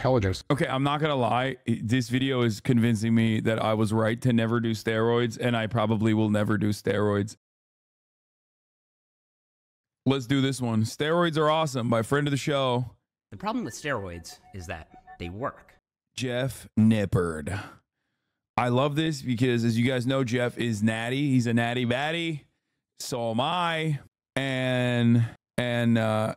intelligence. Okay, I'm not gonna lie. This video is convincing me that I was right to never do steroids, and I probably will never do steroids. Let's do this one. Steroids Are Awesome by friend of the show. The problem with steroids is that they work. Jeff Nippard. I love this because, as you guys know, Jeff is natty. He's a natty batty. So am I. And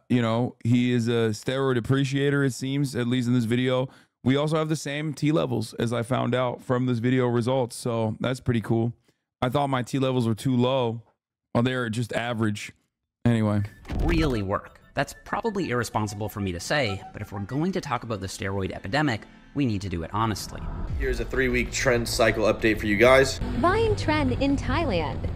you know, he is a steroid appreciator, it seems, at least in this video. We also have the same T levels, as I found out from this video results. So that's pretty cool. I thought my T levels were too low. Well, they're just average. Anyway. Really work. That's probably irresponsible for me to say, but if we're going to talk about the steroid epidemic, we need to do it honestly. Here's a 3-week trend cycle update for you guys. Buying trend in Thailand.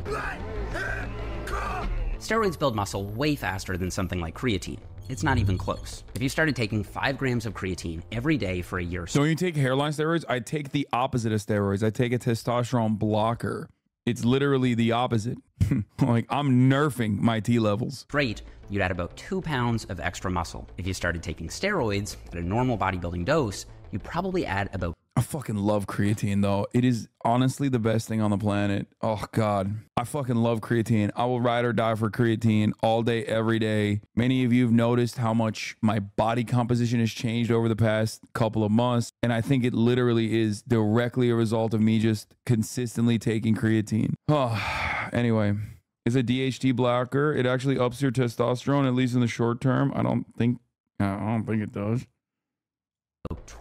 Steroids build muscle way faster than something like creatine. It's not even close. If you started taking 5 grams of creatine every day for a year... So when you take hairline steroids, I take the opposite of steroids. I take a testosterone blocker. It's literally the opposite. Like, I'm nerfing my T levels. Straight, you'd add about 2 pounds of extra muscle. If you started taking steroids at a normal bodybuilding dose, you'd probably add about... I fucking love creatine, though. It is honestly the best thing on the planet. Oh, God. I fucking love creatine. I will ride or die for creatine all day, every day. Many of you have noticed how much my body composition has changed over the past couple of months. And I think it literally is directly a result of me just consistently taking creatine. Oh, anyway, it's a DHT blocker. It actually ups your testosterone, at least in the short term. I don't think it does.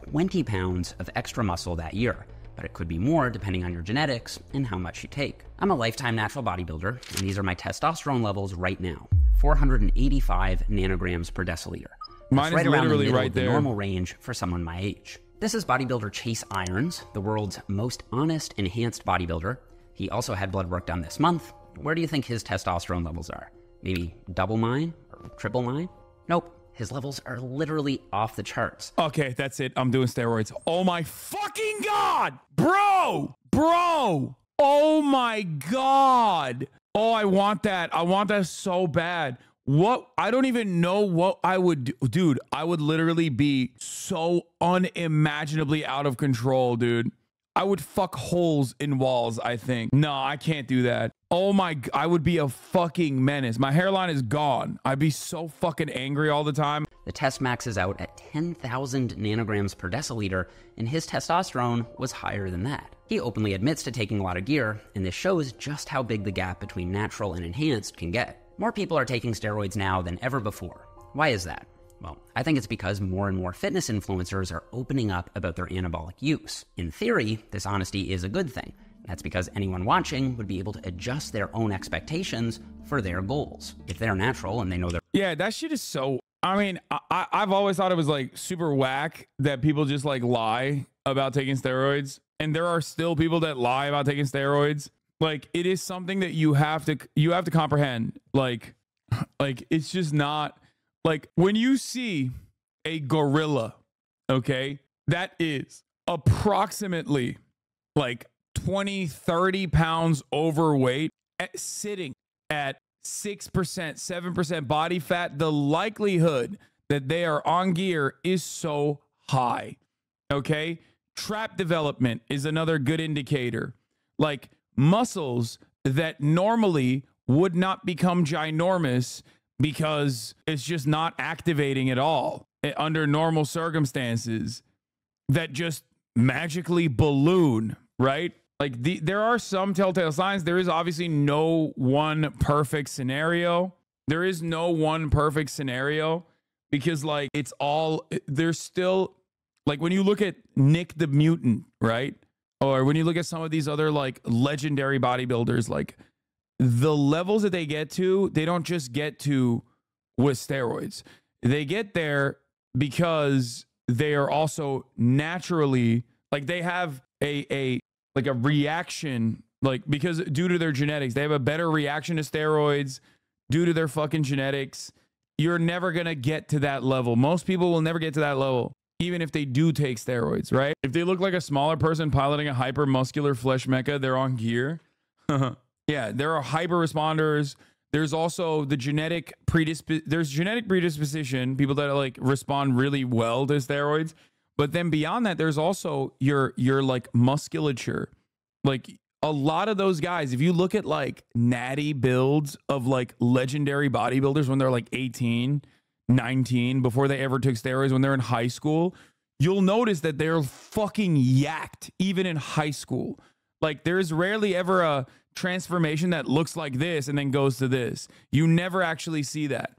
20 pounds of extra muscle that year, but it could be more depending on your genetics and how much you take. I'm a lifetime natural bodybuilder, and these are my testosterone levels right now. 485 nanograms per deciliter. Mine is literally right there. The normal range for someone my age. This is bodybuilder Chase Irons, the world's most honest, enhanced bodybuilder. He also had blood work done this month. Where do you think his testosterone levels are? Maybe double mine or triple mine? Nope. His levels are literally off the charts. Okay, that's it. I'm doing steroids. Oh my fucking God. Bro. Oh my God. Oh, I want that. I want that so bad. What? I don't even know what I would do. Dude, I would literally be so unimaginably out of control, dude. I would fuck holes in walls, I think. No, I can't do that. Oh my, I would be a fucking menace. My hairline is gone. I'd be so fucking angry all the time. The test maxes out at 10,000 nanograms per deciliter, and his testosterone was higher than that. He openly admits to taking a lot of gear, and this shows just how big the gap between natural and enhanced can get. More people are taking steroids now than ever before. Why is that? Well, I think it's because more and more fitness influencers are opening up about their anabolic use. In theory, this honesty is a good thing. That's because anyone watching would be able to adjust their own expectations for their goals. If they're natural and they know they're... Yeah, that shit is so... I mean, I've always thought it was like super whack that people just like lie about taking steroids. And there are still people that lie about taking steroids. Like, it is something that you have to comprehend. Like it's just not... Like, when you see a gorilla, okay, that is approximately like 20, 30 pounds overweight, sitting at 6%, 7% body fat, the likelihood that they are on gear is so high, okay? Trap development is another good indicator. Like, muscles that normally would not become ginormous because it's just not activating at all under normal circumstances, that just magically balloon, right? Like, there are some telltale signs. There is obviously no one perfect scenario. There is no one perfect scenario because, like, it's all, there's still, like, when you look at Nick the Mutant, right? Or when you look at some of these other, like, legendary bodybuilders, like, the levels that they get to, they don't just get to with steroids. They get there because they are also naturally, like, they have a reaction, like, because due to their genetics, they have a better reaction to steroids due to their fucking genetics. You're never going to get to that level. Most people will never get to that level, even if they do take steroids, right? If they look like a smaller person piloting a hypermuscular flesh mecha, they're on gear. Yeah, there are hyper responders. There's also the genetic predisposition, people that like respond really well to steroids, But then beyond that, there's also your like musculature. Like a lot of those guys, if you look at like natty builds of like legendary bodybuilders when they're like 18, 19, before they ever took steroids, when they're in high school, you'll notice that they're fucking yacked even in high school. Like there's rarely ever a transformation that looks like this and then goes to this. You never actually see that.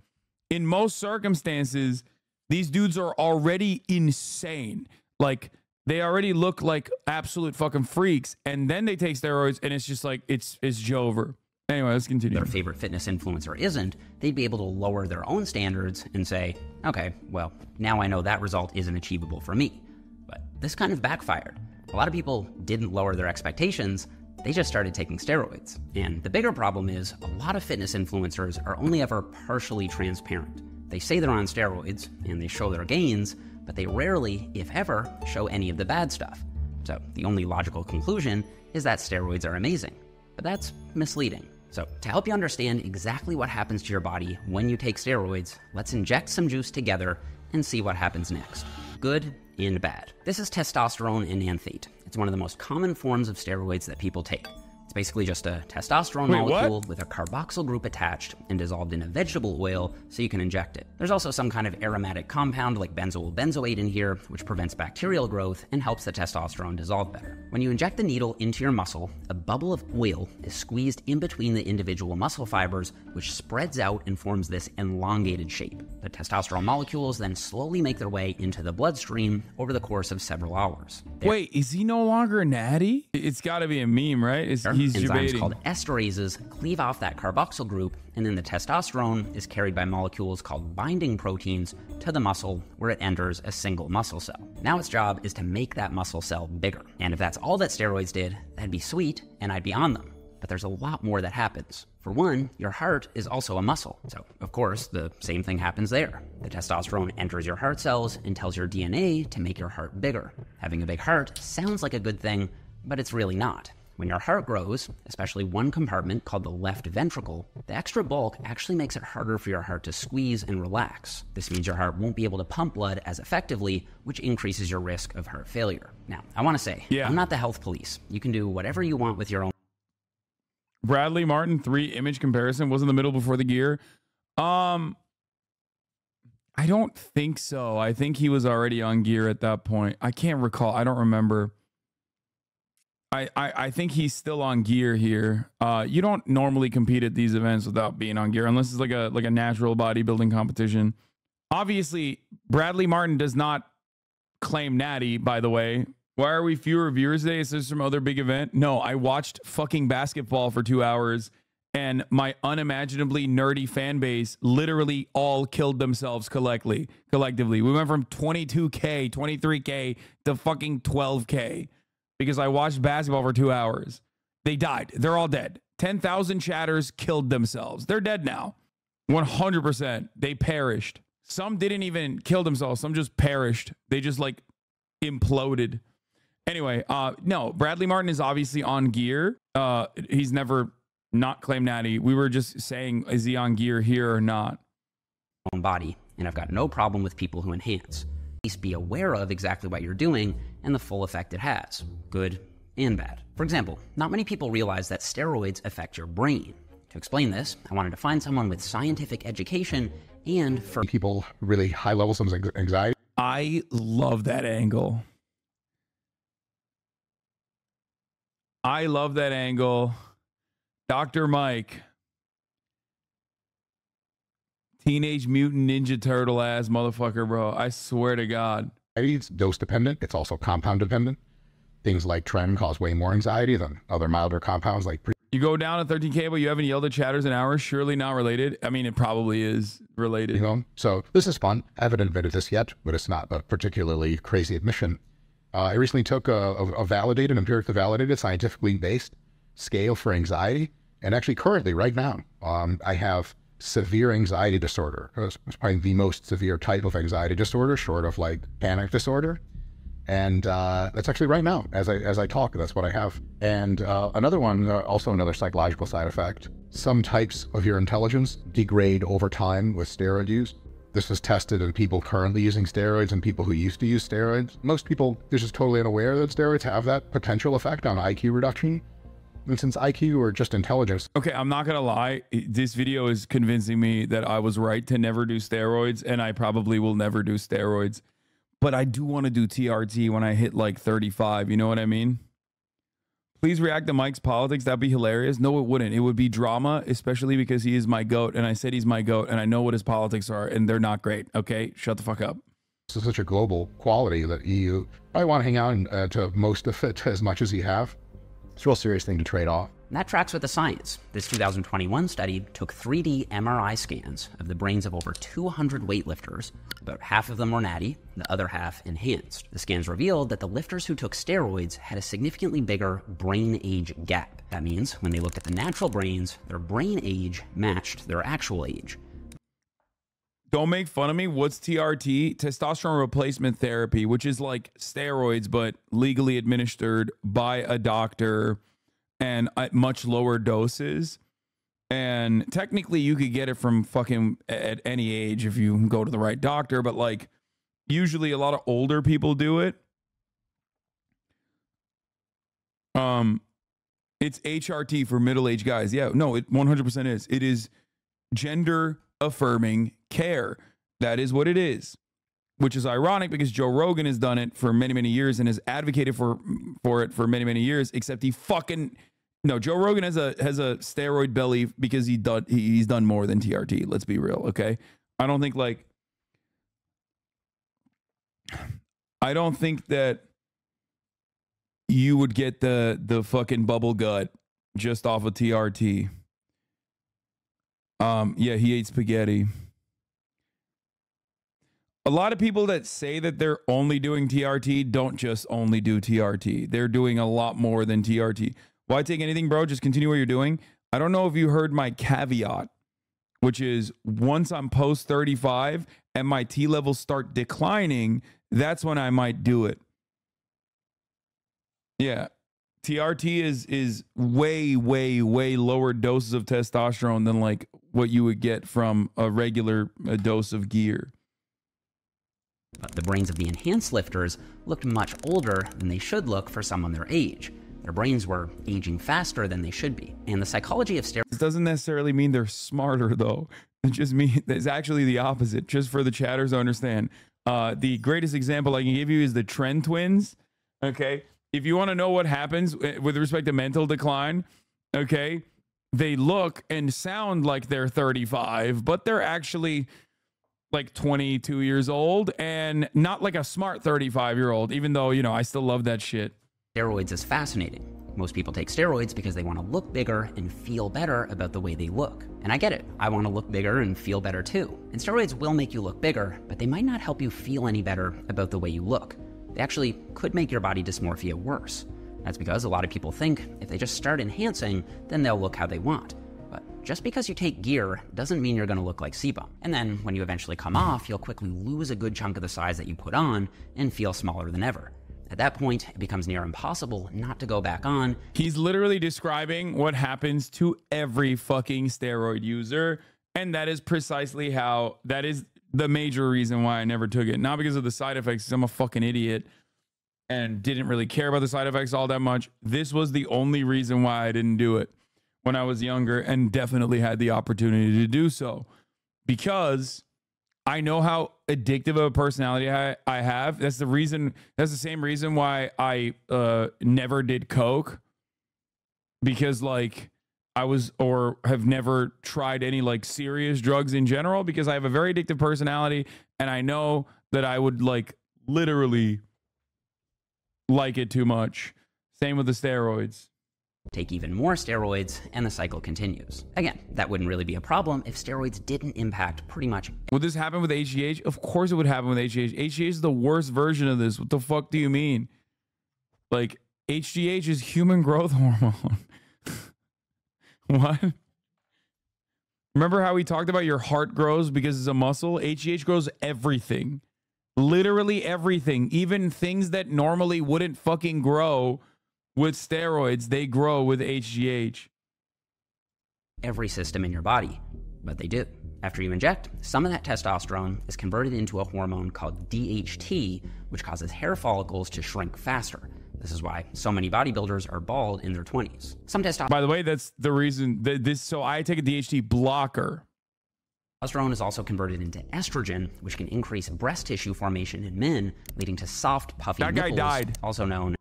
In most circumstances, these dudes are already insane. Like they already look like absolute fucking freaks, and then they take steroids and it's just like it's Jover. Anyway, let's continue. Their favorite fitness influencer isn't, they'd be able to lower their own standards and say, okay, well, now I know that result isn't achievable for me. But this kind of backfired. A lot of people didn't lower their expectations, they just started taking steroids. And the bigger problem is a lot of fitness influencers are only ever partially transparent. They say they're on steroids and they show their gains, but they rarely, if ever, show any of the bad stuff. So the only logical conclusion is that steroids are amazing. But that's misleading. So to help you understand exactly what happens to your body when you take steroids, let's inject some juice together and see what happens next. Good and bad. This is testosterone enanthate. It's one of the most common forms of steroids that people take. It's basically just a testosterone molecule with a carboxyl group attached and dissolved in a vegetable oil so you can inject it. There's also some kind of aromatic compound like benzoyl benzoate in here, which prevents bacterial growth and helps the testosterone dissolve better. When you inject the needle into your muscle, a bubble of oil is squeezed in between the individual muscle fibers, which spreads out and forms this elongated shape. The testosterone molecules then slowly make their way into the bloodstream over the course of several hours. Wait, is he no longer natty? It's got to be a meme, right? He's enzymes debating. Called esterases cleave off that carboxyl group, and then the testosterone is carried by molecules called binding proteins to the muscle, where it enters a single muscle cell. Now its job is to make that muscle cell bigger. And if that's all that steroids did, that'd be sweet, and I'd be on them. But there's a lot more that happens. For one, your heart is also a muscle. So, of course, the same thing happens there. The testosterone enters your heart cells and tells your DNA to make your heart bigger. Having a big heart sounds like a good thing, but it's really not. When your heart grows, especially one compartment called the left ventricle, the extra bulk actually makes it harder for your heart to squeeze and relax. This means your heart won't be able to pump blood as effectively, which increases your risk of heart failure. Now, I want to say, I'm not the health police. You can do whatever you want with your own. Bradley Martin 3 image comparison was in the middle before the gear. I don't think so. I think he was already on gear at that point. I can't recall. I don't remember. I think he's still on gear here. You don't normally compete at these events without being on gear unless it's like a natural bodybuilding competition. Obviously, Bradley Martin does not claim natty, by the way. Why are we fewer viewers today? Is this some other big event? No, I watched fucking basketball for 2 hours and my unimaginably nerdy fan base literally all killed themselves collectively. We went from 22K, 23K to fucking 12K. Because I watched basketball for 2 hours. They died. They're all dead. 10,000 chatters killed themselves. They're dead now. 100%. They perished. Some didn't even kill themselves. Some just perished. They just like imploded. Anyway, no, Bradley Martin is obviously on gear. He's never not claimed natty. We were just saying, is he on gear here or not? Own body, and I've got no problem with people who enhance. At least be aware of exactly what you're doing and the full effect it has, good and bad. For example, not many people realize that steroids affect your brain. To explain this, I wanted to find someone with scientific education and for people really high levels of anxiety. I love that angle. I love that angle. Dr. Mike. Teenage Mutant Ninja Turtle ass motherfucker, bro. I swear to God. It's dose dependent. It's also compound dependent. Things like Tren cause way more anxiety than other milder compounds like You go down to 13K, but you haven't yelled at chatters an hour. Surely not related. I mean, it probably is related. You know, so this is fun. I haven't admitted this yet, but it's not a particularly crazy admission. I recently took a validated, empirically validated, scientifically based scale for anxiety. And actually currently, right now, I have severe anxiety disorder. It's probably the most severe type of anxiety disorder, short of like panic disorder. And that's actually right now, as I talk, that's what I have. And another one, also another psychological side effect. Some types of your intelligence degrade over time with steroid use. This is tested in people currently using steroids and people who used to use steroids. Most people, they're just totally unaware that steroids have that potential effect on IQ reduction. And since IQ or just intelligence. Okay, I'm not gonna lie. This video is convincing me that I was right to never do steroids, and I probably will never do steroids. But I do want to do TRT when I hit like 35. You know what I mean? Please react to Mike's politics. That'd be hilarious. No, it wouldn't. It would be drama, especially because he is my GOAT, and I said he's my GOAT, and I know what his politics are, and they're not great. Okay, shut the fuck up. This is such a global quality that you probably want to hang on to most of it as much as you have. It's a real serious thing to trade off. And that tracks with the science. This 2021 study took 3D MRI scans of the brains of over 200 weightlifters. About half of them were natty, the other half enhanced. The scans revealed that the lifters who took steroids had a significantly bigger brain age gap. That means when they looked at the natural brains, their brain age matched their actual age. Don't make fun of me. What's TRT? Testosterone replacement therapy, which is like steroids, but legally administered by a doctor and at much lower doses. And technically you could get it from fucking at any age if you go to the right doctor, but like usually a lot of older people do it. It's HRT for middle-aged guys. Yeah, no, it 100% is. It is gender affirming care. That is what it is, which is ironic because Joe Rogan has done it for many, many years and has advocated for it for many, many years, except he fucking no, Joe Rogan has a steroid belly because he's done more than TRT. Let's be real. Okay. I don't think that you would get the fucking bubble gut just off of TRT. Yeah, he ate spaghetti. A lot of people that say that they're only doing TRT don't just only do TRT. They're doing a lot more than TRT. Why take anything, bro? Just continue what you're doing. I don't know if you heard my caveat, which is once I'm post 35 and my T levels start declining, that's when I might do it. Yeah. TRT is way, way, way lower doses of testosterone than like what you would get from a regular dose of gear. But the brains of the enhanced lifters looked much older than they should look for someone their age. Their brains were aging faster than they should be. And the psychology of steroids doesn't necessarily mean they're smarter, though. It just means it's actually the opposite, just for the chatters to understand. The greatest example I can give you is the Trend twins. Okay. If you want to know what happens with respect to mental decline, okay, they look and sound like they're 35, but they're actually like 22 years old and not like a smart 35-year-old, even though, you know, I still love that shit. Steroids is fascinating. Most people take steroids because they want to look bigger and feel better about the way they look. And I get it. I want to look bigger and feel better too. And steroids will make you look bigger, but they might not help you feel any better about the way you look. They actually could make your body dysmorphia worse. That's because a lot of people think if they just start enhancing, then they'll look how they want. But just because you take gear doesn't mean you're going to look like sebum. And then when you eventually come off, you'll quickly lose a good chunk of the size that you put on and feel smaller than ever. At that point, it becomes near impossible not to go back on. He's literally describing what happens to every fucking steroid user. And that is precisely how, that is the major reason why I never took it. Not because of the side effects, because I'm a fucking idiot and didn't really care about the side effects all that much. This was the only reason why I didn't do it when I was younger, and definitely had the opportunity to do so. Because I know how addictive of a personality I have. That's the reason. That's the same reason why I never did coke, because like I was, or have never tried any like serious drugs in general, because I have a very addictive personality and I know that I would like literally like it too much. Same with the steroids. Take even more steroids, and the cycle continues. Again, that wouldn't really be a problem if steroids didn't impact pretty much. Would this happen with HGH? Of course it would happen with HGH. HGH is the worst version of this. What the fuck do you mean? Like, HGH is human growth hormone. What? Remember how we talked about your heart grows because it's a muscle? HGH grows everything. Literally everything. Even things that normally wouldn't fucking grow with steroids, they grow with HGH. Every system in your body. but they do. After you inject, some of that testosterone is converted into a hormone called DHT, which causes hair follicles to shrink faster. This is why so many bodybuilders are bald in their 20s. Some testosterone... By the way, that's the reason that so I take a DHT blocker. Testosterone is also converted into estrogen, which can increase breast tissue formation in men, leading to soft, puffy nipples. That guy died. Also known...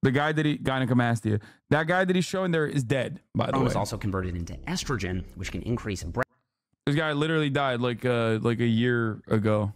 The guy that gynecomastia. That guy that he's showing there is dead, by the way. is also converted into estrogen, which can increase This guy literally died like a year ago.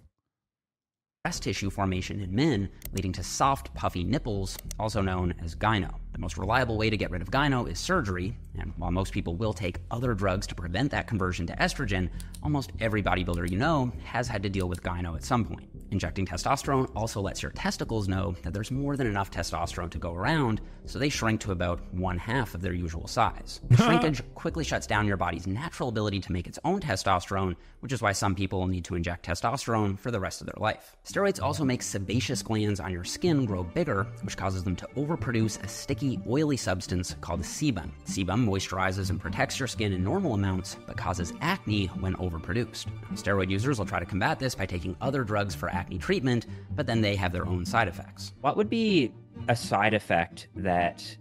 breast tissue formation in men, leading to soft, puffy nipples, also known as gyno. The most reliable way to get rid of gyno is surgery, and while most people will take other drugs to prevent that conversion to estrogen, almost every bodybuilder you know has had to deal with gyno at some point. Injecting testosterone also lets your testicles know that there's more than enough testosterone to go around, so they shrink to about 1/2 of their usual size. Shrinkage quickly shuts down your body's natural ability to make its own testosterone, which is why some people need to inject testosterone for the rest of their life. Steroids also make sebaceous glands on your skin grow bigger, which causes them to overproduce a sticky, oily substance called sebum. Sebum moisturizes and protects your skin in normal amounts, but causes acne when overproduced. Steroid users will try to combat this by taking other drugs for acne treatment, but then they have their own side effects. What would be a side effect that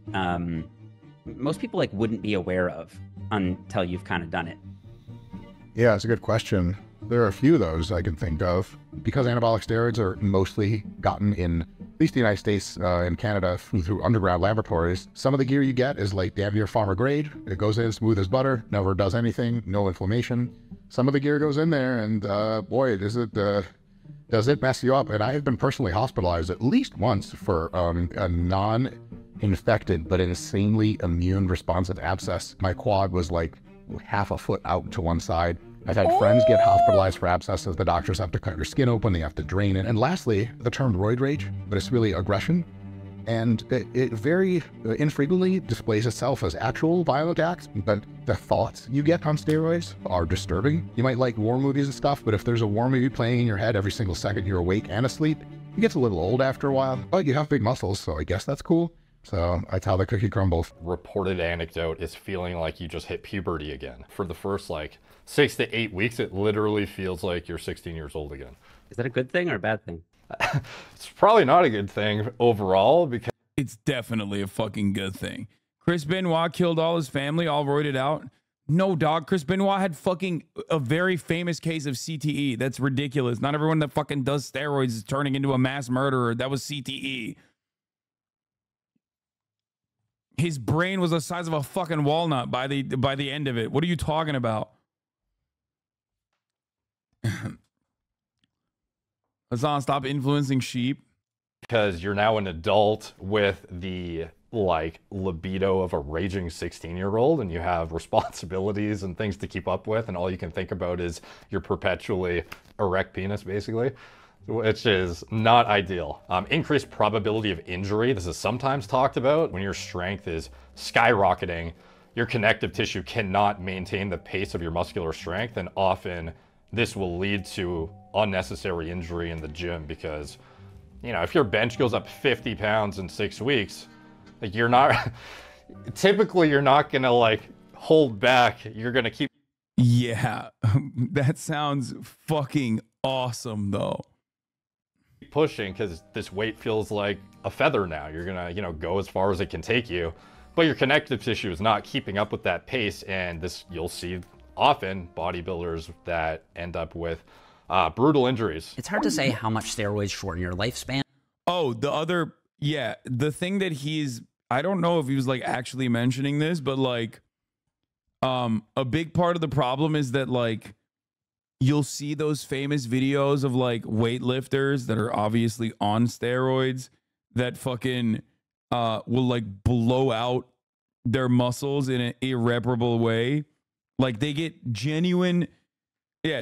most people wouldn't be aware of until you've kind of done it? Yeah, it's a good question. There are a few of those I can think of. Because anabolic steroids are mostly gotten in, at least the United States and Canada, through underground laboratories, some of the gear you get is like damn near farmer grade. It goes in smooth as butter, never does anything, no inflammation. Some of the gear goes in there and boy, does it mess you up. And I have been personally hospitalized at least once for a non-infected but insanely immune responsive abscess. My quad was like 1/2 foot out to one side. I've had friends get hospitalized for abscesses. The doctors have to cut your skin open, they have to drain it. And lastly, the term roid rage, but it's really aggression. And it very infrequently displays itself as actual violent acts, but the thoughts you get on steroids are disturbing. You might like war movies and stuff, but if there's a war movie playing in your head every single second you're awake and asleep, it gets a little old after a while. But you have big muscles, so I guess that's cool. So that's how the cookie crumbles. Reported anecdote is feeling like you just hit puberty again. For the first 6 to 8 weeks, it literally feels like you're 16 years old again. Is that a good thing or a bad thing? It's probably not a good thing overall because It's definitely a fucking good thing. Chris Benoit killed all his family, all roided out. No, dog. Chris Benoit had fucking a very famous case of CTE. That's ridiculous. Not everyone that fucking does steroids is turning into a mass murderer. That was CTE. His brain was the size of a fucking walnut by the end of it. What are you talking about? Hasan, stop influencing sheep. because you're now an adult with the libido of a raging 16-year-old, and you have responsibilities and things to keep up with, and all you can think about is your perpetually erect penis, basically, which is not ideal. Increased probability of injury. This is sometimes talked about. When your strength is skyrocketing, your connective tissue cannot maintain the pace of your muscular strength, and often this will lead to unnecessary injury in the gym because, you know, if your bench goes up 50 pounds in 6 weeks, like, you're not, typically you're not gonna hold back. You're gonna keep. Yeah, that sounds fucking awesome though. Pushing because this weight feels like a feather now. You're gonna, you know, go as far as it can take you, but your connective tissue is not keeping up with that pace, and this, you'll see often bodybuilders that end up with brutal injuries. It's hard to say how much steroids shorten your lifespan. Oh, the thing that I don't know if he was actually mentioning this, but a big part of the problem is that you'll see those famous videos of weightlifters that are obviously on steroids that fucking will blow out their muscles in an irreparable way. They get genuine,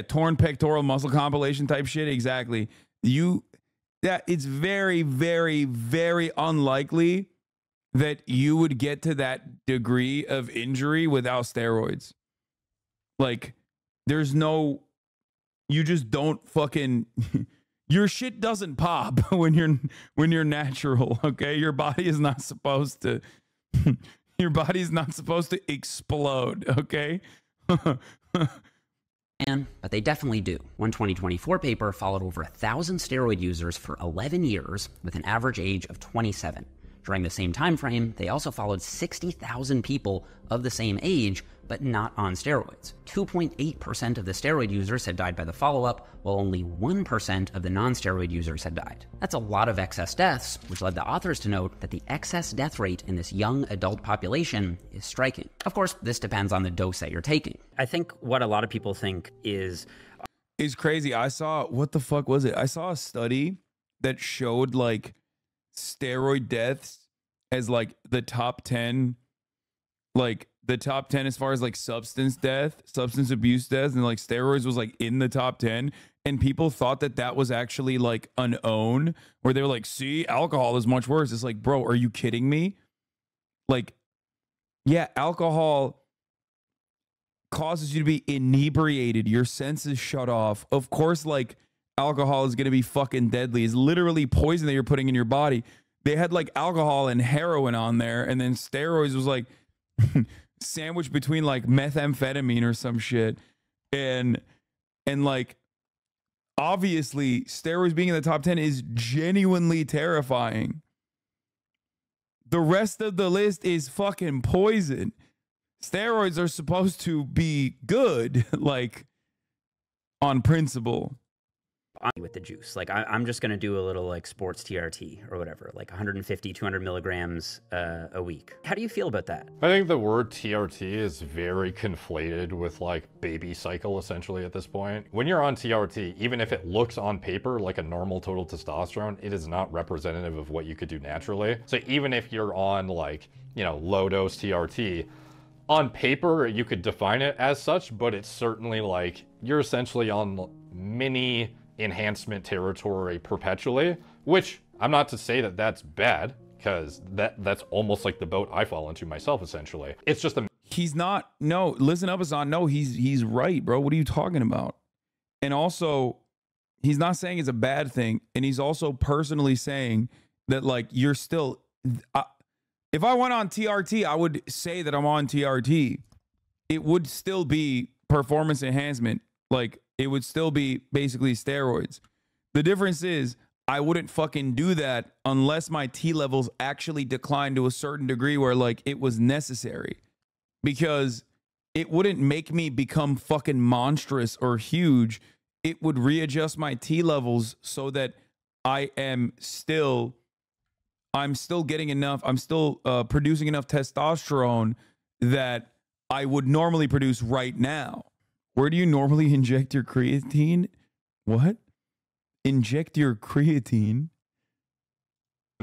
torn pectoral muscle compilation type shit. Exactly. It's very, very, very unlikely that you would get to that degree of injury without steroids. You just don't fucking, your shit doesn't pop when you're natural. Okay. Your body is not supposed to, your body's not supposed to explode. Okay. But they definitely do. One 2024 paper followed over 1,000 steroid users for 11 years with an average age of 27. During the same time frame, they also followed 60,000 people of the same age, but not on steroids. 2.8% of the steroid users had died by the follow-up, while only 1% of the non-steroid users had died. That's a lot of excess deaths, which led the authors to note that the excess death rate in this young adult population is striking. Of course, this depends on the dose that you're taking. I think what a lot of people think is crazy. I saw, what the fuck was it? I saw a study that showed like steroid deaths as like the top 10, like the top 10 as far as like substance abuse deaths, and like steroids was like in the top 10, and people thought that that was actually like an own, where they were like, see, alcohol is much worse. It's like, bro, are you kidding me? Like, yeah, alcohol causes you to be inebriated, your senses shut off. Of course, like, alcohol is going to be fucking deadly. It's literally poison that you're putting in your body. They had like alcohol and heroin on there, and then steroids was like sandwiched between like methamphetamine or some shit. And like, obviously steroids being in the top 10 is genuinely terrifying. The rest of the list is fucking poison. Steroids are supposed to be good, like, on principle. With the juice, like I'm just gonna do a little like sports TRT or whatever, like 150, 200 milligrams a week. How do you feel about that? I think the word TRT is very conflated with like baby cycle essentially at this point. When you're on TRT, even if it looks on paper like a normal total testosterone, it is not representative of what you could do naturally. So even if you're on like, you know, low dose TRT, on paper you could define it as such, but it's certainly like you're essentially on mini enhancement territory perpetually, which I'm not to say that that's bad, because that's almost like the boat I fall into myself essentially. It's just a he's not, no, listen up, Hasan. No, he's right, bro. What are you talking about? And also, he's not saying it's a bad thing, and he's also personally saying that like you're still if I went on TRT, I would say that I'm on TRT. It would still be performance enhancement, like it would still be basically steroids. The difference is I wouldn't fucking do that unless my T levels actually declined to a certain degree where like it was necessary, because it wouldn't make me become fucking monstrous or huge. It would readjust my T levels so that I'm still getting enough. I'm still producing enough testosterone that I would normally produce right now. Where do you normally inject your creatine? What? Inject your creatine?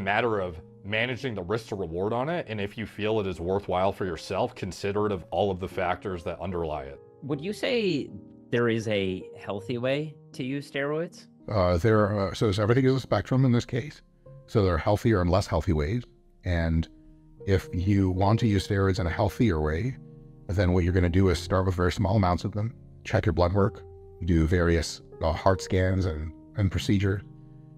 matter of managing the risk to reward on it, and if you feel it is worthwhile for yourself, considerate of all of the factors that underlie it. Would you say there is a healthy way to use steroids? So everything is a spectrum in this case. So there are healthier and less healthy ways. And if you want to use steroids in a healthier way, then what you're going to do is start with very small amounts of them, check your blood work, do various heart scans and procedures,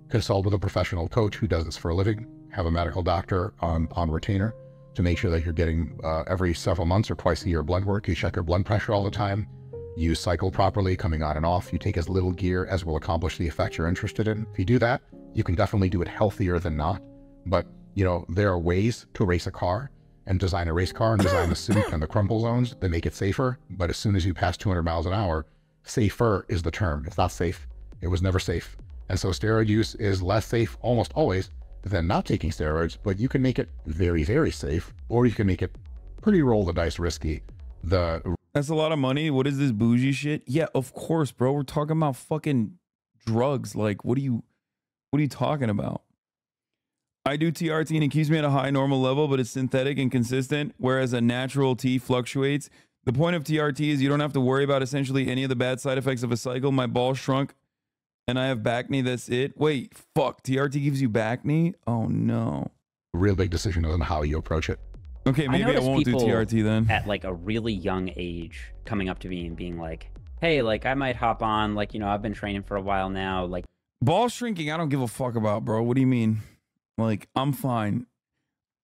consult with a professional coach who does this for a living, have a medical doctor on retainer to make sure that you're getting every several months or twice a year blood work. You check your blood pressure all the time, you cycle properly, coming on and off. You take as little gear as will accomplish the effect you're interested in. If you do that, you can definitely do it healthier than not. But, you know, there are ways to race a car and design a race car and design the suit and the crumple zones that make it safer. But as soon as you pass 200 miles an hour, safer is the term. It's not safe. It was never safe. And so steroid use is less safe almost always than not taking steroids, but you can make it very, very safe, or you can make it pretty roll the dice risky. That's a lot of money. What is this bougie shit? Yeah, of course, bro. We're talking about fucking drugs. Like, what are you talking about? I do TRT and it keeps me at a high normal level, but it's synthetic and consistent, whereas a natural T fluctuates. The point of TRT is you don't have to worry about essentially any of the bad side effects of a cycle. My balls shrunk and I have back knee. That's it. Wait, fuck. TRT gives you back knee? Oh, no. Real big decision on how you approach it. Okay, maybe I won't do TRT then. At like a really young age, coming up to me and being like, hey, like I might hop on, like, you know, I've been training for a while now. Like, ball shrinking, I don't give a fuck about, bro. What do you mean? Like, I'm fine.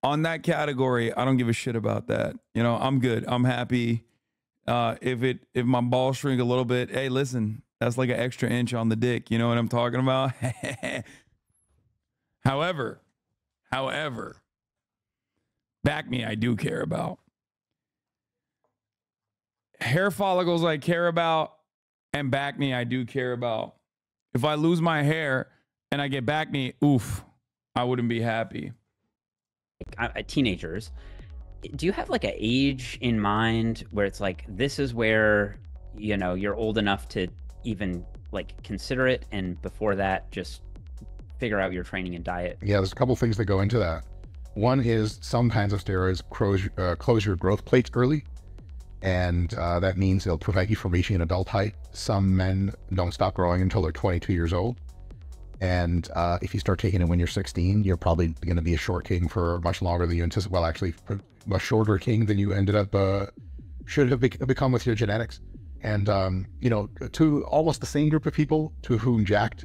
On that category, I don't give a shit about that. You know, I'm good. I'm happy. If my balls shrink a little bit, hey, listen, that's like an extra inch on the dick. You know what I'm talking about? However, back me I do care about. Hair follicles I care about, and back knee I do care about. If I lose my hair and I get back knee, oof, I wouldn't be happy. Teenagers, do you have like an age in mind where it's like, this is where, you know, you're old enough to even like consider it, and before that, just figure out your training and diet? Yeah, there's a couple things that go into that. One is some kinds of steroids close your growth plates early, and that means they'll prevent you from reaching an adult height. Some men don't stop growing until they're 22 years old. And if you start taking it when you're 16, you're probably going to be a short king for much longer than you anticipate. Well, actually, a shorter king than you ended up should have become with your genetics. And, you know, to almost the same group of people to whom jacked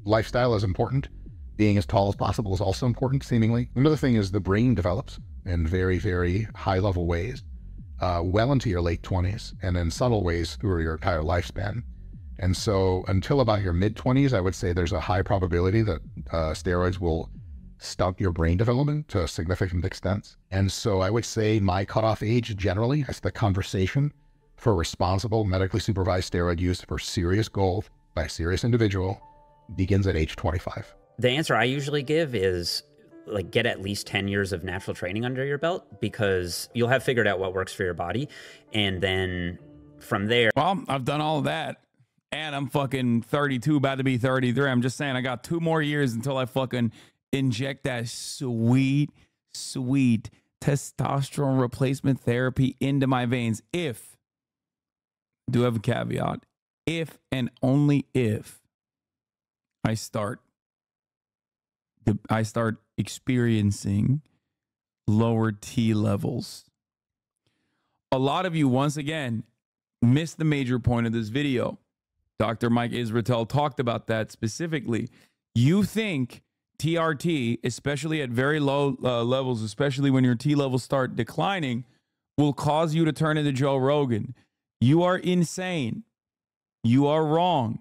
lifestyle is important, being as tall as possible is also important, seemingly. Another thing is the brain develops in very, very high-level ways, well into your late 20s, and in subtle ways through your entire lifespan. And so until about your mid-20s, I would say there's a high probability that steroids will stunt your brain development to a significant extent. And so I would say my cutoff age generally, as the conversation for responsible medically supervised steroid use for serious goals by a serious individual, begins at age 25. The answer I usually give is like, get at least 10 years of natural training under your belt, because you'll have figured out what works for your body. And then from there, well, I've done all of that. And I'm fucking 32, about to be 33. I'm just saying I got 2 more years until I fucking inject that sweet, sweet testosterone replacement therapy into my veins. If, do have a caveat, if and only if I start experiencing lower T levels. A lot of you, once again, missed the major point of this video. Dr. Mike Israetel talked about that specifically. You think TRT, especially at very low levels, especially when your T levels start declining, will cause you to turn into Joe Rogan. You are insane. You are wrong.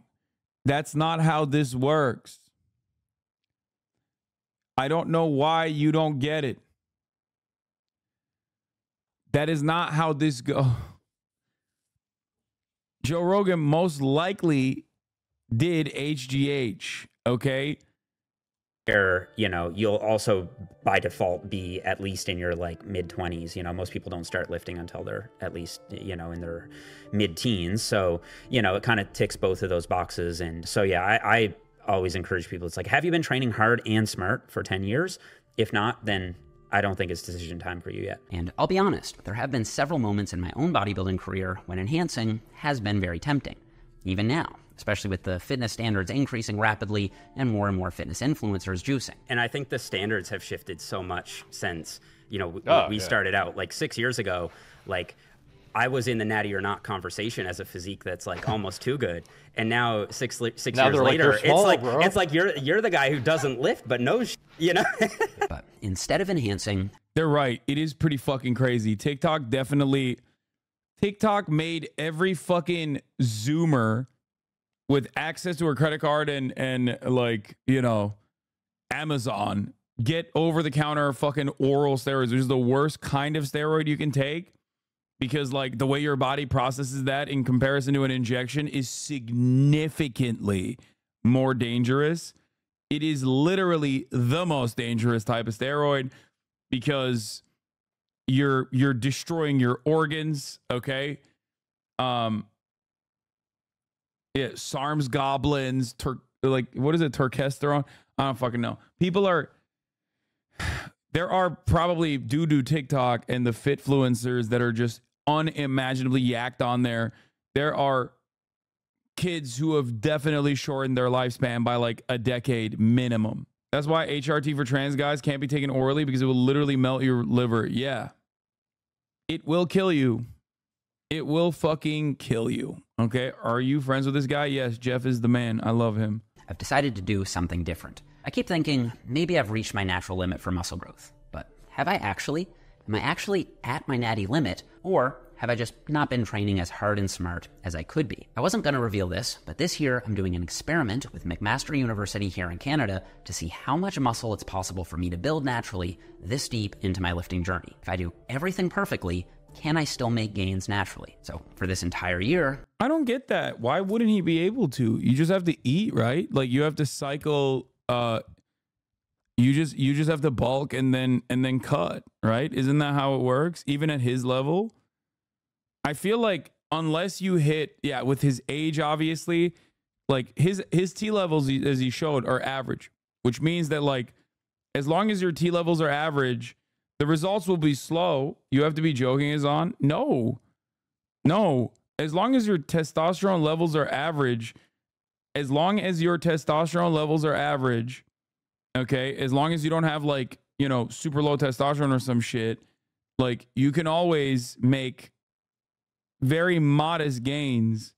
That's not how this works. I don't know why you don't get it. That is not how this goes. Joe Rogan most likely did HGH, okay? You know, you'll also by default be at least in your like mid-20s. You know, most people don't start lifting until they're at least, you know, in their mid-teens. So, you know, it kind of ticks both of those boxes. And so, yeah, I always encourage people. It's like, have you been training hard and smart for 10 years? If not, then I don't think it's decision time for you yet. And I'll be honest, there have been several moments in my own bodybuilding career when enhancing has been very tempting. Even now, especially with the fitness standards increasing rapidly and more fitness influencers juicing. And I think the standards have shifted so much since, you know, we started out like 6 years ago. Like, I was in the natty or not conversation as a physique that's like almost too good, and now six years later, it's like you're the guy who doesn't lift but knows, you know. But instead of enhancing, they're right. It is pretty fucking crazy. TikTok made every fucking Zoomer with access to a credit card and like, you know, Amazon get over the counter fucking oral steroids, which is the worst kind of steroid you can take. Because like the way your body processes that in comparison to an injection is significantly more dangerous. It is literally the most dangerous type of steroid because you're destroying your organs, okay? Yeah, SARM's goblins, what is it, turkesterone? I don't fucking know. There are probably due to TikTok and the fitfluencers that are just unimaginably yacked on there. There are kids who have definitely shortened their lifespan by like a decade minimum. That's why HRT for trans guys can't be taken orally, because it will literally melt your liver. Yeah. It will kill you. It will fucking kill you. Okay. Are you friends with this guy? Yes. Jeff is the man. I love him. I've decided to do something different. I keep thinking maybe I've reached my natural limit for muscle growth, but have I actually? Am I actually at my natty limit, or have I just not been training as hard and smart as I could be? I wasn't going to reveal this, but this year I'm doing an experiment with McMaster University here in Canada to see how much muscle it's possible for me to build naturally this deep into my lifting journey. If I do everything perfectly, can I still make gains naturally? So for this entire year... I don't get that. Why wouldn't he be able to? You just have to eat, right? Like you have to cycle... You just have to bulk and then cut, right? Isn't that how it works? Even at his level, I feel like unless you hit, with his age, obviously, like his T levels, as he showed, are average, which means that like as long as your T levels are average, the results will be slow. You have to be joking, Hasan. No. As long as your testosterone levels are average, okay, as long as you don't have like, super low testosterone or some shit, like you can always make very modest gains.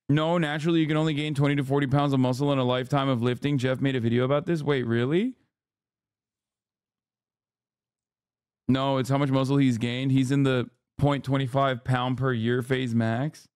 No, naturally you can only gain 20 to 40 pounds of muscle in a lifetime of lifting. Jeff made a video about this. Wait, really? No, it's how much muscle he's gained. He's in the 0.25 pound per year phase max.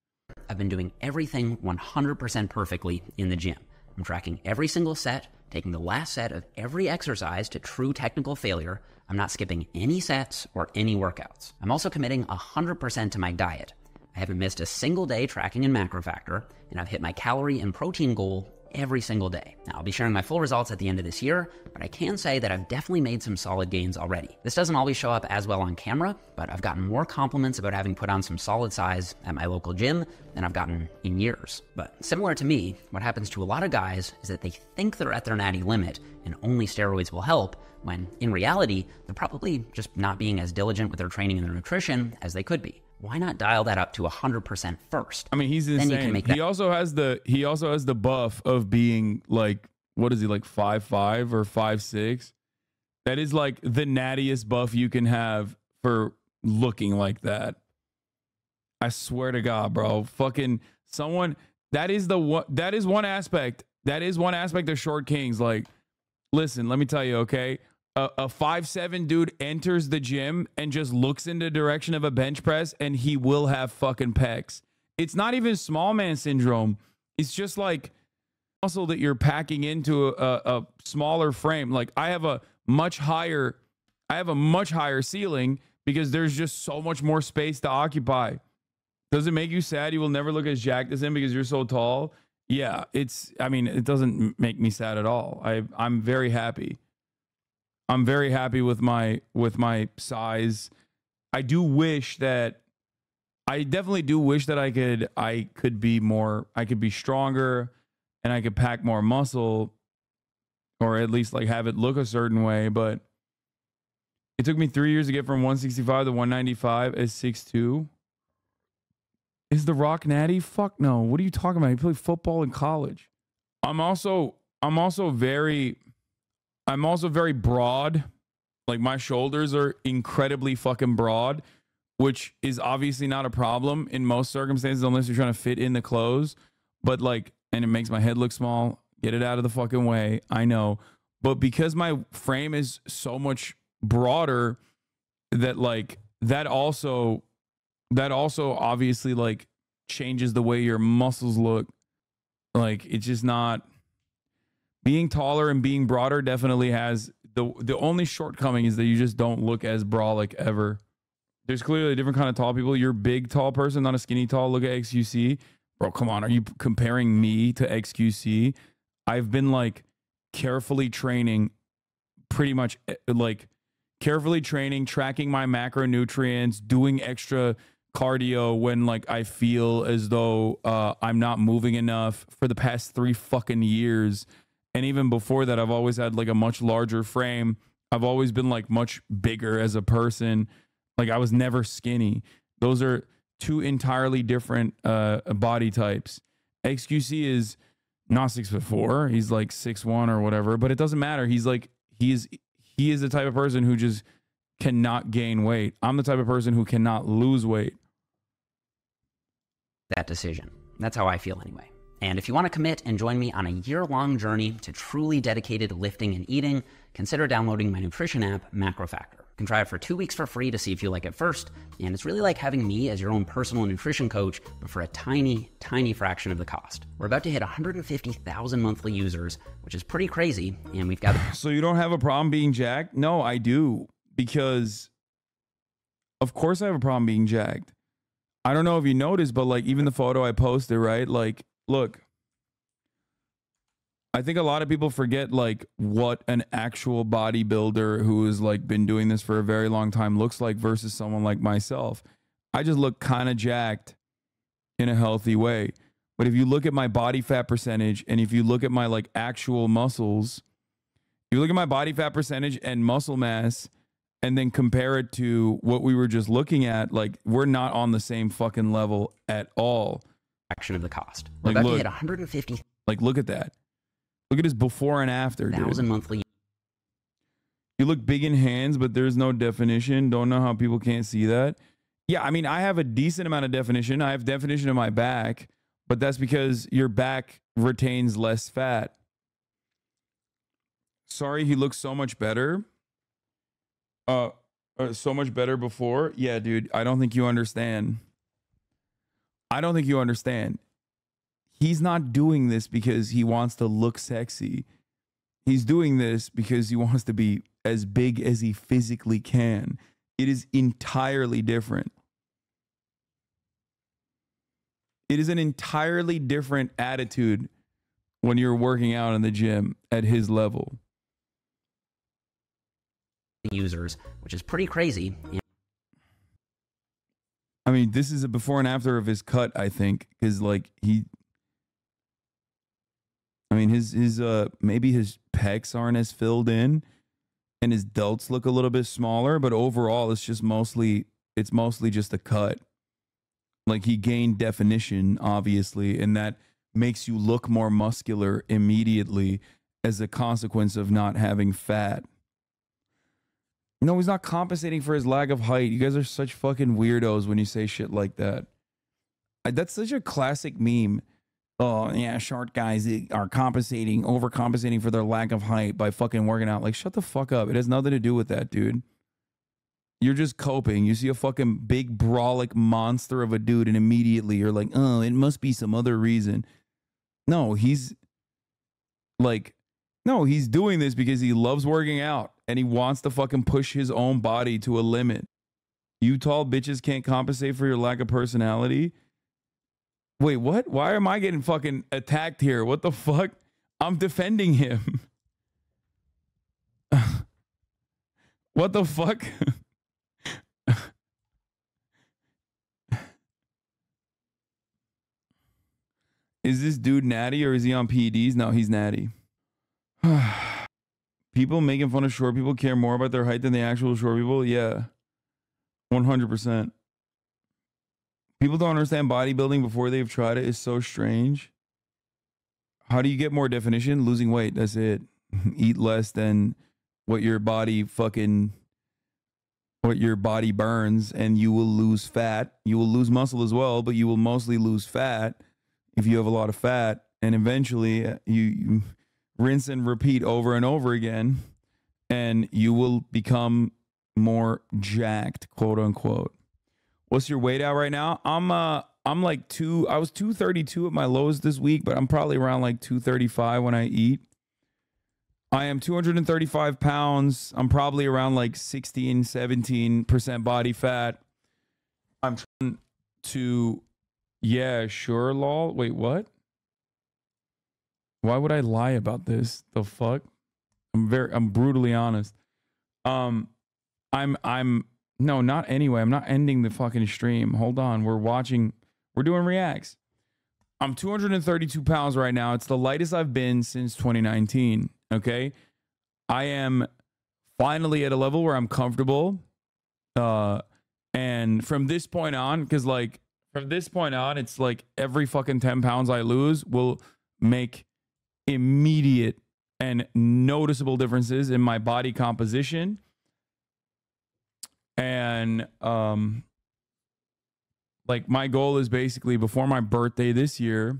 I've been doing everything 100% perfectly in the gym. I'm tracking every single set, taking the last set of every exercise to true technical failure. I'm not skipping any sets or any workouts. I'm also committing 100% to my diet. I haven't missed a single day tracking in macro factor, and I've hit my calorie and protein goal every single day. Now, I'll be sharing my full results at the end of this year, but I can say that I've definitely made some solid gains already. This doesn't always show up as well on camera, but I've gotten more compliments about having put on some solid size at my local gym than I've gotten in years. But similar to me, what happens to a lot of guys is that they think they're at their natty limit and only steroids will help, when in reality, they're probably just not being as diligent with their training and their nutrition as they could be. Why not dial that up to 100% first? I mean, he's insane. Then you can make that. He also has the buff of being like, what is he, like 5'5" or 5'6"? That is like the nattiest buff you can have for looking like that. I swear to God, bro. Fucking someone, that is one aspect of Short Kings. Like, listen, let me tell you, okay? A 5'7" dude enters the gym and just looks in the direction of a bench press and he will have fucking pecs. It's not even small man syndrome. It's just like muscle that you're packing into a smaller frame. Like I have a much higher ceiling because there's just so much more space to occupy. Does it make you sad you will never look as jacked as him because you're so tall? Yeah, it doesn't make me sad at all. I'm very happy. I'm very happy with my size. I definitely do wish that I could be stronger and I could pack more muscle, or at least like have it look a certain way. But it took me 3 years to get from 165 to 195 as 6'2". Is The Rock natty? Fuck no. What are you talking about? He played football in college. I'm also very broad. Like my shoulders are incredibly fucking broad, which is obviously not a problem in most circumstances unless you're trying to fit in the clothes. But like, and it makes my head look small. Get it out of the fucking way. I know. But because my frame is so much broader, that like that also obviously like changes the way your muscles look. Like it's just not, being taller and being broader definitely has the only shortcoming is that you just don't look as brolic ever. There's clearly a different kind of tall people. You're a big tall person, not a skinny tall. Look at XQC. Bro, come on. Are you comparing me to XQC? I've been like carefully training, tracking my macronutrients, doing extra cardio when like I feel as though I'm not moving enough for the past 3 fucking years. And even before that, I've always had like a much larger frame. I've always been like much bigger as a person. Like I was never skinny. Those are 2 entirely different body types. XQC is not 6'4". He's like 6'1" or whatever, but it doesn't matter. He is the type of person who just cannot gain weight. I'm the type of person who cannot lose weight. That decision. That's how I feel anyway. And if you want to commit and join me on a year-long journey to truly dedicated lifting and eating, consider downloading my nutrition app, Macro Factor. You can try it for 2 weeks for free to see if you like it first, and it's really like having me as your own personal nutrition coach, but for a tiny, tiny fraction of the cost. We're about to hit 150,000 monthly users, which is pretty crazy, and we've got... So you don't have a problem being jacked? No, I do, because of course I have a problem being jacked. I don't know if you noticed, but like even the photo I posted, right? Like, look, I think a lot of people forget like what an actual bodybuilder who has like been doing this for a very long time looks like versus someone like myself. I just look kind of jacked in a healthy way. But if you look at my body fat percentage and if you look at my like actual muscles, if you look at my body fat percentage and muscle mass and then compare it to what we were just looking at, like we're not on the same fucking level at all. Fraction of the cost. We're Like, about to look, hit 150,000 like look at that. Look at his before and after, dude. monthly. You look big in hands, but there's no definition. Don't know how people can't see that. Yeah, I mean, I have a decent amount of definition. I have definition in my back, but that's because your back retains less fat. Sorry, he looks so much better. So much better before. Yeah, dude, I don't think you understand. I don't think you understand. He's not doing this because he wants to look sexy. He's doing this because he wants to be as big as he physically can. It is entirely different. It is an entirely different attitude when you're working out in the gym at his level. Users, which is pretty crazy. I mean, this is a before and after of his cut, I think, because like I mean, his maybe his pecs aren't as filled in, and his delts look a little bit smaller. But overall, it's mostly just a cut. Like he gained definition, obviously, and that makes you look more muscular immediately as a consequence of not having fat. No, he's not compensating for his lack of height. You guys are such fucking weirdos when you say shit like that. That's such a classic meme. Oh, yeah, short guys are overcompensating for their lack of height by fucking working out. Like, shut the fuck up. It has nothing to do with that, dude. You're just coping. You see a fucking big, brolic monster of a dude, and immediately you're like, oh, it must be some other reason. No, he's doing this because he loves working out, and he wants to fucking push his own body to a limit. You tall bitches can't compensate for your lack of personality. Wait, what? Why am I getting fucking attacked here? What the fuck? I'm defending him. What the fuck? Is this dude natty or is he on PEDs? No, he's natty. People making fun of short people care more about their height than the actual short people? Yeah. 100%. People don't understand bodybuilding before they've tried it. It's so strange. How do you get more definition? Losing weight. That's it. Eat less than what your body burns, and you will lose fat. You will lose muscle as well, but you will mostly lose fat if you have a lot of fat. And eventually you rinse and repeat over and over again, and you will become more jacked, quote unquote. What's your weight at right now? I'm like I was 232 at my lowest this week, but I'm probably around like 235 when I eat. I am 235 pounds. I'm probably around like 16, 17% body fat. I'm trying to, yeah, sure, lol. Wait, what? Why would I lie about this? The fuck? I'm brutally honest. No, not anyway. I'm not ending the fucking stream. Hold on. We're doing reacts. I'm 232 pounds right now. It's the lightest I've been since 2019. Okay. I am finally at a level where I'm comfortable. And from this point on, it's like every fucking 10 pounds I lose will make immediate and noticeable differences in my body composition. And like my goal is basically before my birthday this year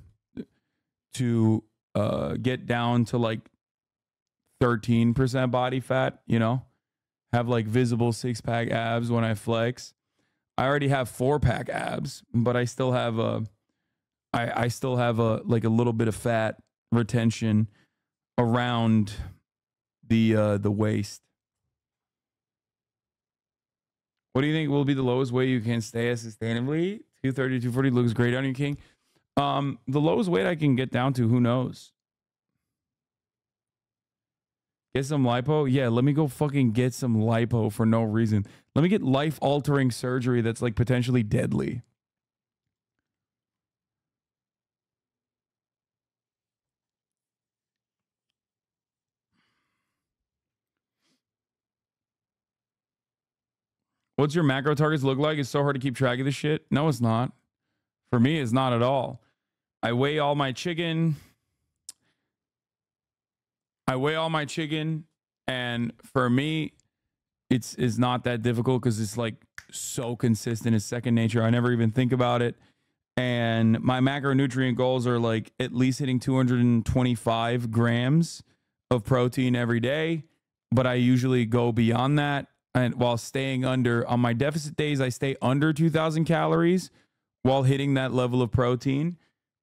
to get down to like 13% body fat, you know, have like visible 6-pack abs when I flex. I already have 4-pack abs, but I still have I still have like a little bit of fat retention around the waist. What do you think will be the lowest weight you can stay at sustainably? 230, 240 looks great on you, King. The lowest weight I can get down to, who knows? Get some lipo? Yeah, let me go fucking get some lipo for no reason. Let me get life-altering surgery that's like potentially deadly. What's your macro targets look like? It's so hard to keep track of this shit. No, it's not. For me, it's not at all. I weigh all my chicken. And for me, it's not that difficult because it's like so consistent. It's second nature. I never even think about it. And my macronutrient goals are like at least hitting 225 grams of protein every day. But I usually go beyond that. And while staying under, on my deficit days, I stay under 2,000 calories while hitting that level of protein,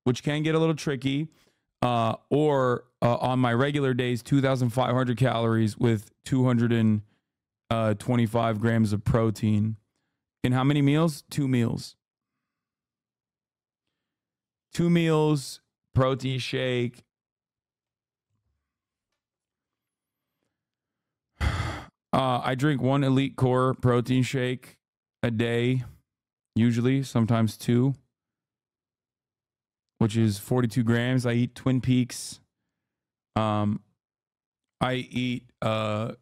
which can get a little tricky. Or on my regular days, 2,500 calories with 225 grams of protein. In how many meals? 2 meals. 2 meals, protein shake. I drink 1 Elite Core protein shake a day, usually, sometimes 2, which is 42 grams. I eat Twin Peaks. I eat the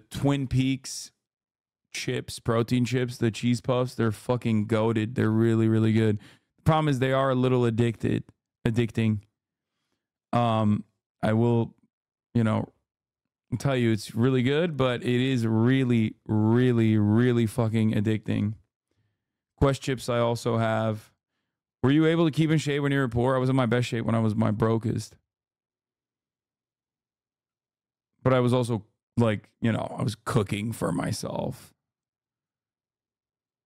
Twin Peaks chips, protein chips, the cheese puffs. They're fucking goated. They're really, really good. The problem is they are a little addicting. I will, tell you it's really good, but it is really, really, really fucking addicting. Quest chips I also have. Were you able to keep in shape when you were poor? I was in my best shape when I was my brokest. But I was also like, I was cooking for myself.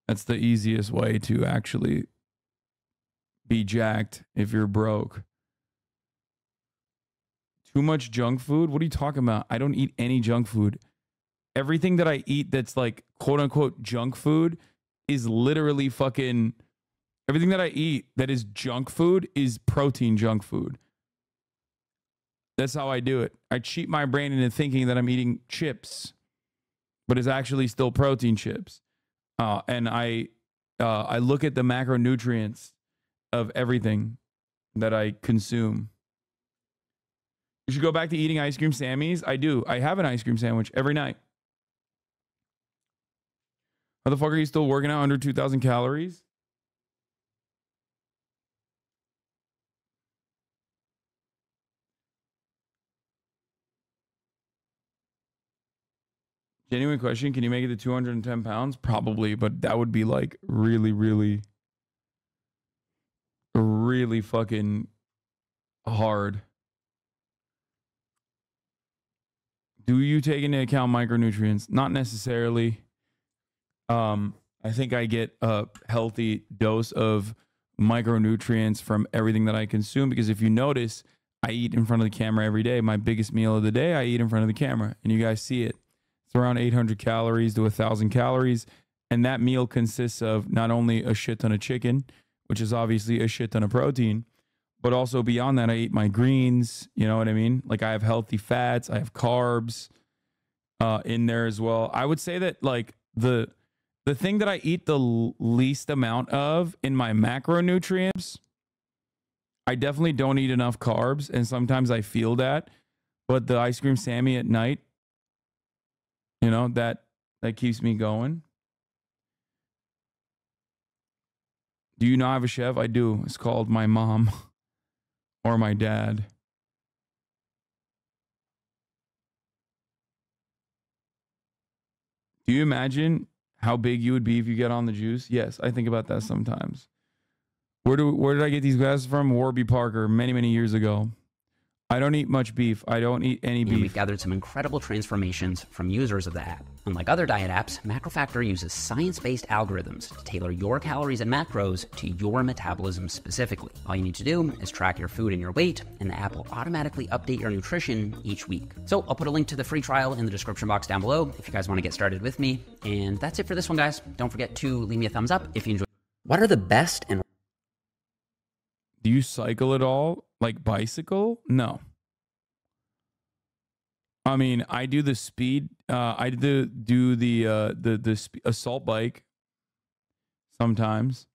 That's the easiest way to actually be jacked if you're broke. Too much junk food? What are you talking about? I don't eat any junk food. Everything that I eat that's like quote unquote junk food is literally fucking... Everything that I eat that is junk food is protein junk food. That's how I do it. I cheat my brain into thinking that I'm eating chips, but it's actually still protein chips. And I look at the macronutrients of everything that I consume. You should go back to eating ice cream Sammys. I do. I have an ice cream sandwich every night. How the fuck are you still working out under 2,000 calories? Genuine question. Can you make it to 210 pounds? Probably, but that would be like really, really, really fucking hard. Do you take into account micronutrients? Not necessarily. I think I get a healthy dose of micronutrients from everything that I consume, because if you notice, I eat in front of the camera every day. My biggest meal of the day, I eat in front of the camera, and you guys see it. It's around 800 calories to 1,000 calories, and that meal consists of not only a shit ton of chicken, which is obviously a shit ton of protein, but also beyond that, I eat my greens. You know what I mean? Like I have healthy fats, I have carbs in there as well. I would say that like the thing that I eat the least amount of in my macronutrients, I definitely don't eat enough carbs, and sometimes I feel that. But the ice cream Sammy at night, that keeps me going. Do you not have a chef? I do. It's called my mom or my dad. Do you imagine how big you would be if you get on the juice? Yes, I think about that sometimes. Where did I get these glasses from? Warby Parker, many years ago. I don't eat much beef. I don't eat any beef. And we've gathered some incredible transformations from users of the app. Unlike other diet apps, MacroFactor uses science-based algorithms to tailor your calories and macros to your metabolism specifically. All you need to do is track your food and your weight, and the app will automatically update your nutrition each week. So I'll put a link to the free trial in the description box down below if you guys want to get started with me. And that's it for this one, guys. Don't forget to leave me a thumbs up if you enjoyed. What are the best and Do you cycle at all? Like bicycle? No. I mean, I do the speed. I do the assault bike sometimes.